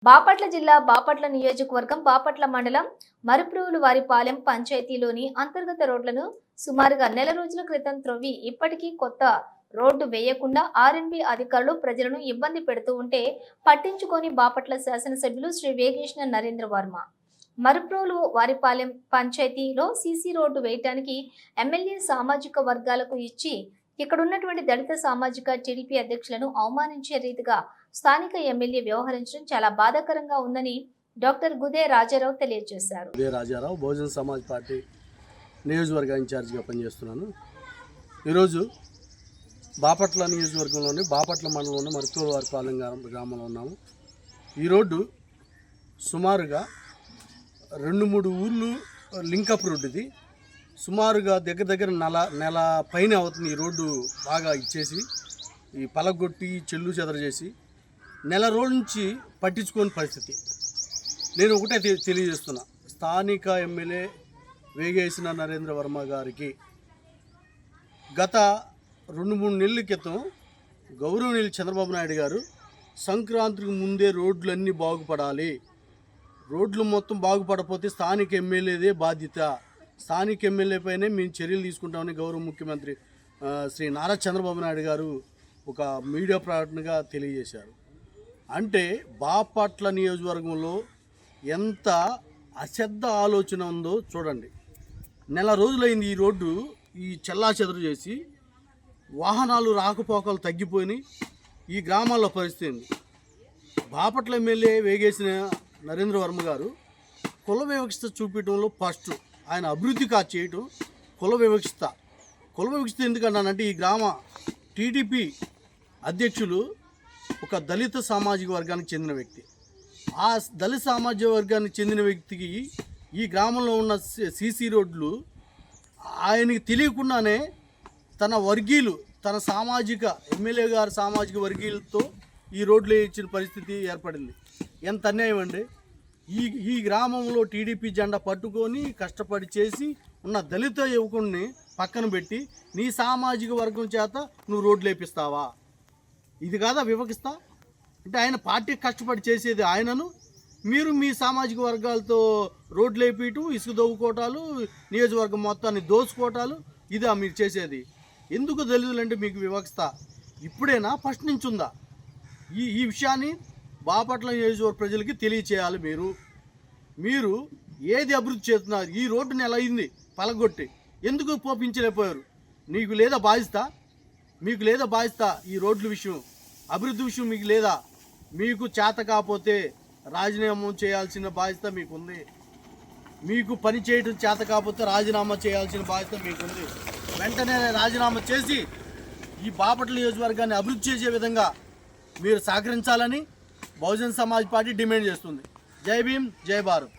బాపట్ల జిల్లా బాపట్ల నియోజకవర్గం బాపట్ల మండలం మరుప్రోలువారిపాలెం పంచాయతీలోని అంతర్గత రోడ్లను సుమారుగా నెల రోజుల క్రితం త్రవ్వి ఇప్పటికీ కొత్త రోడ్డు వేయకుండా ఆర్ఎండ్బి అధికారులు ప్రజలను ఇబ్బంది పెడుతూ ఉంటే పట్టించుకొని బాపట్ల శాసనసభ్యులు శ్రీ వేగేశ్న నరేంద్ర వర్మ మరుప్రోలువారిపాలెం పంచాయతీలో సీసీ రోడ్డు వేయటానికి ఎమ్మెల్యే సామాజిక వర్గాలకు ఇచ్చి ఇక్కడున్నటువంటి దళిత సామాజిక టీడీపీ అధ్యక్షులను అవమానించే రీతిగా స్థానిక ఎమ్మెల్యే వ్యవహరించడం చాలా బాధాకరంగా ఉందని డాక్టర్ గుదే రాజారావు తెలియజేశారు. గుదే రాజారావు బహుజన సమాజ్ పార్టీ నియోజకవర్గ ఇన్ఛార్జిగా పనిచేస్తున్నాను. ఈరోజు బాపట్ల నియోజకవర్గంలోని బాపట్ల మండలంలోని మరుప్రోలువారిపాలెం గ్రామంలో ఉన్నాము. ఈ రోడ్డు సుమారుగా 2-3 ఊర్లు లింకప్ రోడ్డు. ఇది సుమారుగా దగ్గర నెల పైన అవుతుంది. ఈ రోడ్డు బాగా ఇచ్చేసి ఈ పలగొట్టి చెల్లు చెదరు చేసి నెల రోజుల నుంచి పట్టించుకోని పరిస్థితి. నేను ఒకటే తెలియజేస్తున్నా, స్థానిక ఎమ్మెల్యే వేగేశ్న నరేంద్ర వర్మ గారికి గత 2-3 నెలల క్రితం గౌరవనీయులు చంద్రబాబు నాయుడు గారు సంక్రాంతికి ముందే రోడ్లన్నీ బాగుపడాలి, రోడ్లు మొత్తం బాగుపడకపోతే స్థానిక ఎమ్మెల్యేదే బాధ్యత, స్థానిక ఎమ్మెల్యే పైనే మేము చర్యలు తీసుకుంటామని గౌరవ ముఖ్యమంత్రి శ్రీ నారా చంద్రబాబు నాయుడు గారు ఒక మీడియా ప్రకటనగా తెలియజేశారు. అంటే బాపట్ల నియోజకవర్గంలో ఎంత అశ్రద్ధ ఆలోచన ఉందో చూడండి. నెల రోజులైంది ఈ రోడ్డు ఈ చెల్లాచెదరు చేసి, వాహనాలు రాకపోకలు తగ్గిపోయినాయి. ఈ గ్రామాల్లో పరిస్థితి బాపట్ల ఎమ్మెల్యే వేగేశ్న నరేంద్ర వర్మ గారు కుల వివక్షత చూపించడంలో ఫస్ట్ ఆయన అభివృద్ధి చేయటం కుల వివక్షత ఎందుకన్నానంటే ఈ గ్రామ టీడీపీ అధ్యక్షులు ఒక దళిత సామాజిక వర్గానికి చెందిన వ్యక్తి. ఆ దళిత సామాజిక వర్గానికి చెందిన వ్యక్తికి ఈ గ్రామంలో ఉన్న సీసీ రోడ్లు ఆయనకి తెలియకుండానే తన వర్గీయులు, తన సామాజిక ఎమ్మెల్యే గారి సామాజిక వర్గీయులతో ఈ రోడ్లు ఇచ్చిన పరిస్థితి ఏర్పడింది. ఎంత అన్యాయం అండి! ఈ గ్రామంలో టీడీపీ జెండా పట్టుకొని కష్టపడి చేసి ఉన్న దళిత యువకుడిని పక్కన పెట్టి నీ సామాజిక వర్గం చేత నువ్వు రోడ్లు వేపిస్తావా? ఇది కాదా వివక్షత అంటే? ఆయన పార్టీ కష్టపడి చేసేది ఆయనను, మీరు మీ సామాజిక వర్గాలతో రోడ్లు వేపించడం, ఇసుక దవ్వుకోవటాలు, నియోజకవర్గం మొత్తాన్ని దోచుకోవటాలు, ఇదా మీరు చేసేది? ఎందుకు దళితులంటే మీకు వివక్షత ఇప్పుడేనా, ఫస్ట్ నుంచి ఉందా? ఈ విషయాన్ని బాపట్ల నియోజకవర్గ ప్రజలకి తెలియచేయాలి. మీరు ఏది అభివృద్ధి చేస్తున్నారు? ఈ రోడ్డుని ఎలా అయింది పలగొట్టి ఎందుకు పోపించలేకపోయారు? మీకు లేదా బాధ్యత ఈ రోడ్ల విషయం, అభివృద్ధి విషయం మీకు లేదా? మీకు చేత కాకపోతే రాజీనామా చేయాల్సిన బాధ్యత మీకుంది. మీకు పని చేయడం చేత కాకపోతే రాజీనామా చేయాల్సిన బాధ్యత మీకుంది. వెంటనే రాజీనామా చేసి ఈ బాపట్ల నియోజకవర్గాన్ని అభివృద్ధి చేసే విధంగా మీరు సహకరించాలని బహుజన సమాజ్ పార్టీ డిమాండ్ చేస్తుంది. జై భీమ్, జై భారత్.